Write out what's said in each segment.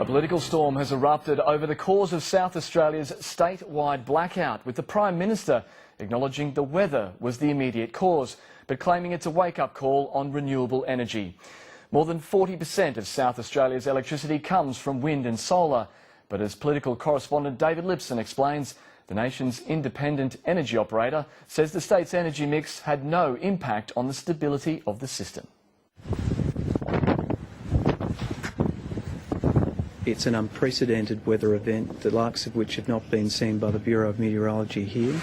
A political storm has erupted over the cause of South Australia's statewide blackout, with the Prime Minister acknowledging the weather was the immediate cause, but claiming it's a wake-up call on renewable energy. More than 40% of South Australia's electricity comes from wind and solar, but as political correspondent David Lipson explains, the nation's independent energy operator says the state's energy mix had no impact on the stability of the system. It's an unprecedented weather event, the likes of which have not been seen by the Bureau of Meteorology here.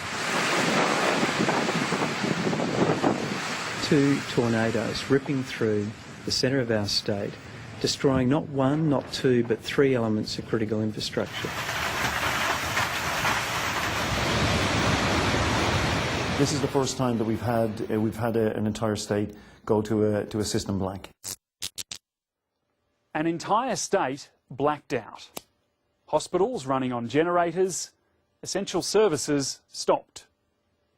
2 tornadoes ripping through the centre of our state, destroying not 1, not 2, but 3 elements of critical infrastructure. This is the first time that we've had an entire state go to a system blank. An entire state blacked out. Hospitals running on generators, essential services stopped.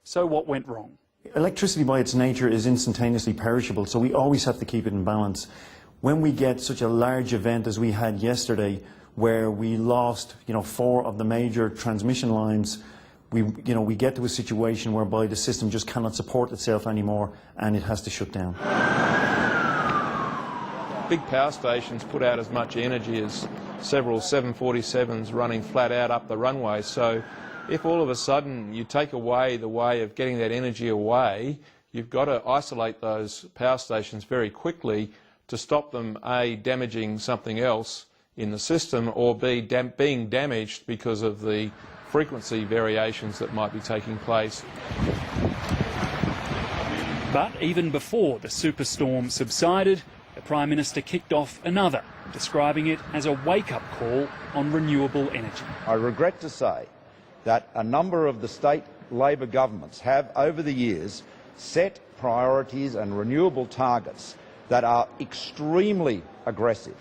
So what went wrong? Electricity by its nature is instantaneously perishable, so we always have to keep it in balance. When we get such a large event as we had yesterday, where we lost 4 of the major transmission lines, we get to a situation whereby the system just cannot support itself anymore and it has to shut down. Big power stations put out as much energy as several 747s running flat out up the runway. So if all of a sudden you take away the way of getting that energy away, you've got to isolate those power stations very quickly to stop them, A, damaging something else in the system, or B, being damaged because of the frequency variations that might be taking place. But even before the superstorm subsided, the Prime Minister kicked off another, describing it as a wake-up call on renewable energy. I regret to say that a number of the state Labor governments have, over the years, set priorities and renewable targets that are extremely aggressive,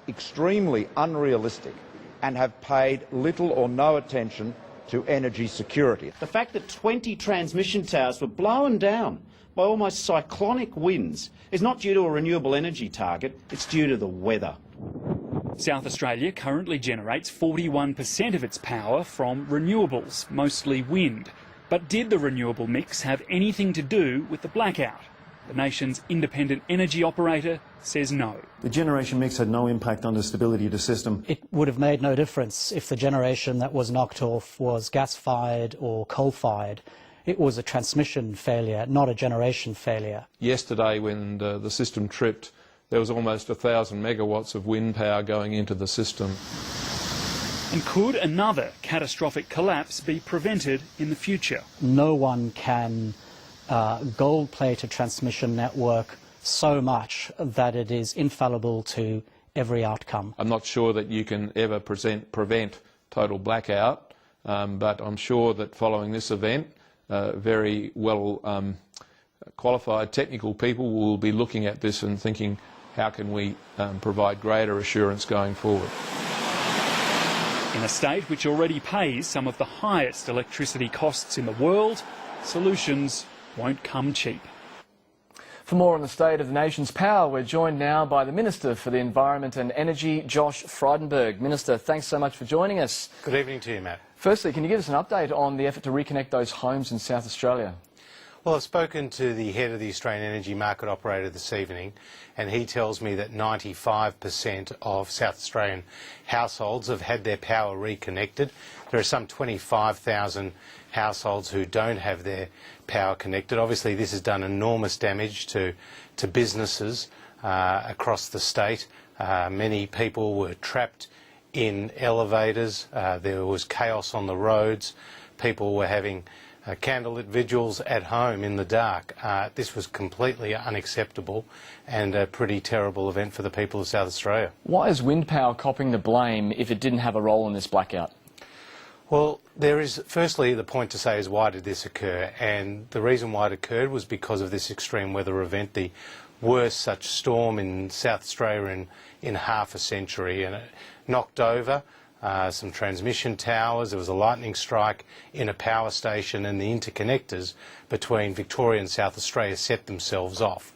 extremely unrealistic, and have paid little or no attention to energy security. The fact that 20 transmission towers were blown down by almost cyclonic winds is not due to a renewable energy target, it's due to the weather. South Australia currently generates 41% of its power from renewables, mostly wind. But did the renewable mix have anything to do with the blackout? The nation's independent energy operator says no. The generation mix had no impact on the stability of the system. It would have made no difference if the generation that was knocked off was gas-fired or coal-fired. It was a transmission failure, not a generation failure. Yesterday, when the system tripped, there was almost 1,000 megawatts of wind power going into the system. And could another catastrophic collapse be prevented in the future? No one can gold-plate a transmission network so much that it is infallible to every outcome. I'm not sure that you can ever prevent total blackout, but I'm sure that following this event, very well qualified technical people will be looking at this and thinking, how can we provide greater assurance going forward? In a state which already pays some of the highest electricity costs in the world, solutions won't come cheap. For more on the state of the nation's power, we're joined now by the Minister for the Environment and Energy, Josh Frydenberg. Minister, thanks so much for joining us. Good evening to you, Matt. Firstly, can you give us an update on the effort to reconnect those homes in South Australia? Well, I've spoken to the head of the Australian Energy Market Operator this evening, and he tells me that 95% of South Australian households have had their power reconnected. There are some 25,000 households who don't have their power connected. Obviously, this has done enormous damage to businesses across the state. Many people were trapped in elevators. There was chaos on the roads. People were having candlelit vigils at home in the dark. This was completely unacceptable and a pretty terrible event for the people of South Australia. Why is wind power copping the blame if it didn't have a role in this blackout? Well, there is, firstly, the point to say is why did this occur? And the reason why it occurred was because of this extreme weather event, the worst such storm in South Australia in half a century, and it knocked over some transmission towers. There was a lightning strike in a power station, and the interconnectors between Victoria and South Australia set themselves off.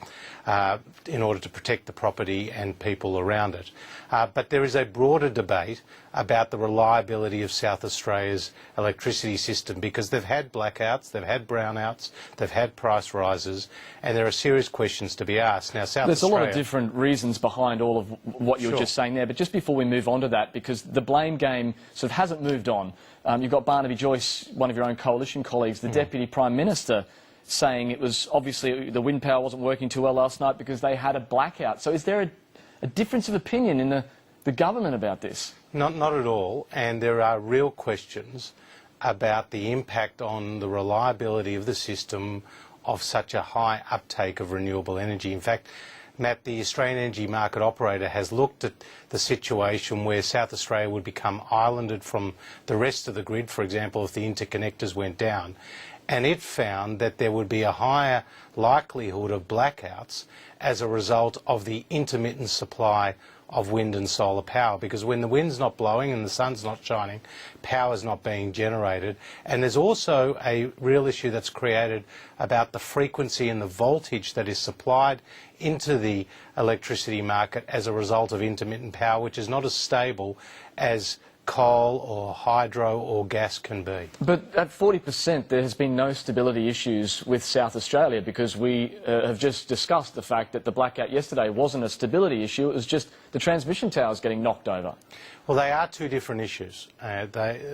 in order to protect the property and people around it. But there is a broader debate about the reliability of South Australia's electricity system, because they've had blackouts, they've had brownouts, they've had price rises, and there are serious questions to be asked. Now, There's a lot of different reasons behind all of what you were just saying there, but just before we move on to that, because the blame game sort of hasn't moved on, you've got Barnaby Joyce, one of your own coalition colleagues, the Deputy Prime Minister, saying it was obviously the wind power wasn't working too well last night because they had a blackout. So is there a difference of opinion in the government about this? Not at all, and there are real questions about the impact on the reliability of the system of such a high uptake of renewable energy. In fact, Matt, the Australian Energy Market Operator has looked at the situation where South Australia would become islanded from the rest of the grid, for example, if the interconnectors went down, and it found that there would be a higher likelihood of blackouts as a result of the intermittent supply of wind and solar power, because when the wind's not blowing and the sun's not shining, power's not being generated. And there's also a real issue that's created about the frequency and the voltage that is supplied into the electricity market as a result of intermittent power, which is not as stable as coal or hydro or gas can be. But at 40%, there has been no stability issues with South Australia, because we have just discussed the fact that the blackout yesterday wasn't a stability issue, it was just the transmission towers getting knocked over. Well, they are two different issues.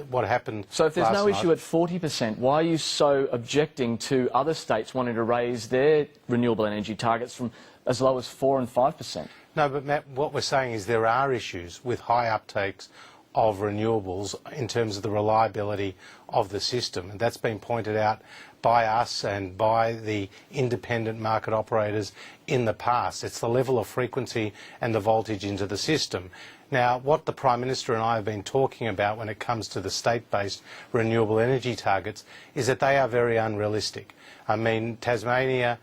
What happened So if there's last no night, issue at 40%, why are you so objecting to other states wanting to raise their renewable energy targets from as low as 4 and 5%? No, but Matt, what we're saying is there are issues with high uptakes of renewables in terms of the reliability of the system, and that's been pointed out by us and by the independent market operators in the past. It's the level of frequency and the voltage into the system. Now, what the Prime Minister and I have been talking about when it comes to the state-based renewable energy targets is that they are very unrealistic. I mean, Tasmania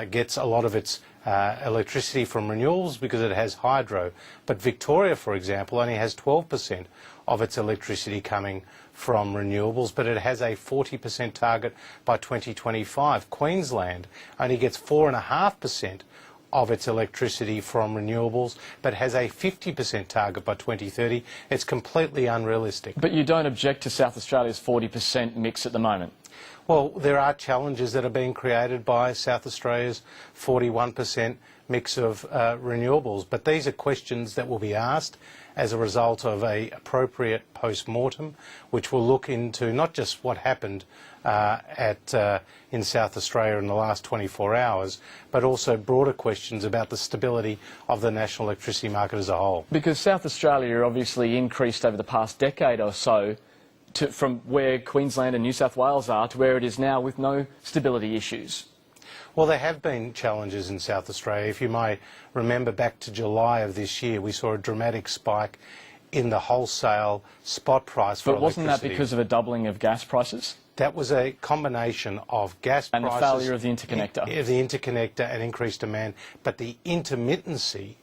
gets a lot of its electricity from renewables because it has hydro, but Victoria, for example, only has 12% of its electricity coming from renewables, but it has a 40% target by 2025. Queensland only gets 4.5% of its electricity from renewables, but has a 50% target by 2030. It's completely unrealistic. But you don't object to South Australia's 40% mix at the moment? Well, there are challenges that are being created by South Australia's 41% mix of renewables, but these are questions that will be asked as a result of an appropriate post-mortem, which will look into not just what happened in South Australia in the last 24 hours, but also broader questions about the stability of the national electricity market as a whole. Because South Australia obviously increased over the past decade or so from where Queensland and New South Wales are to where it is now with no stability issues. Well, there have been challenges in South Australia. If you may remember back to July of this year, we saw a dramatic spike in the wholesale spot price for electricity. But wasn't that because of a doubling of gas prices? That was a combination of gas prices... And the failure of the interconnector. Of the interconnector and increased demand. But the intermittency,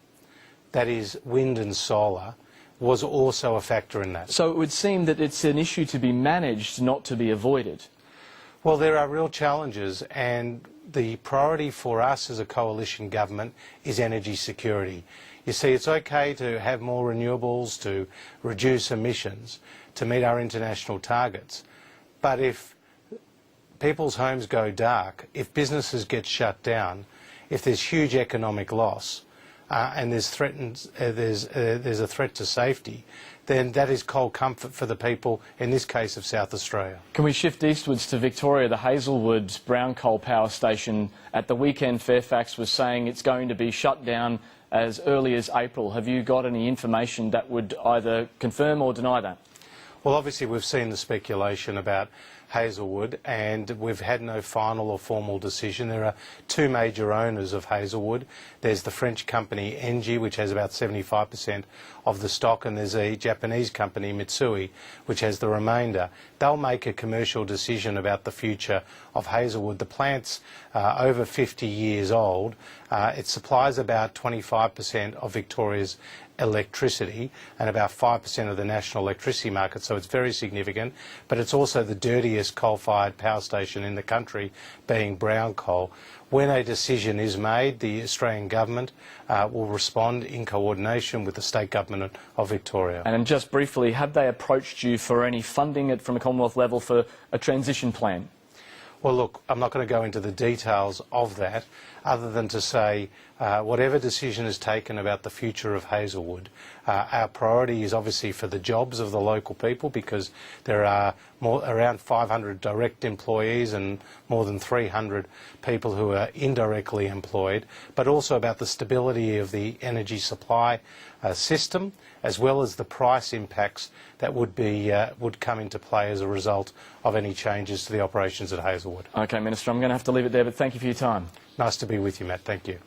that is wind and solar, was also a factor in that. So it would seem that it's an issue to be managed, not to be avoided. Well, there are real challenges, and the priority for us as a coalition government is energy security. You see, it's okay to have more renewables, to reduce emissions, to meet our international targets. But if people's homes go dark, if businesses get shut down, if there's huge economic loss, and there's a threat to safety, then that is cold comfort for the people, in this case of South Australia. Can we shift eastwards to Victoria? The Hazelwood brown coal power station at the weekend, Fairfax was saying it's going to be shut down as early as April. Have you got any information that would either confirm or deny that? Well, obviously we've seen the speculation about Hazelwood, and we've had no final or formal decision. There are two major owners of Hazelwood. There's the French company Engie, which has about 75% of the stock, and there's a Japanese company, Mitsui, which has the remainder. They'll make a commercial decision about the future of Hazelwood. The plant's over 50 years old. It supplies about 25% of Victoria's electricity and about 5% of the national electricity market, so it's very significant, but it's also the dirtiest busiest coal-fired power station in the country, being brown coal. When a decision is made, the Australian government will respond in coordination with the state government of Victoria. And just briefly, have they approached you for any funding from a Commonwealth level for a transition plan? Well, look, I'm not going to go into the details of that, other than to say whatever decision is taken about the future of Hazelwood, our priority is obviously for the jobs of the local people, because there are around 500 direct employees and more than 300 people who are indirectly employed, but also about the stability of the energy supply system, as well as the price impacts that would come into play as a result of any changes to the operations at Hazelwood. OK, Minister, I'm going to have to leave it there, but thank you for your time. Nice to be with you, Matt. Thank you.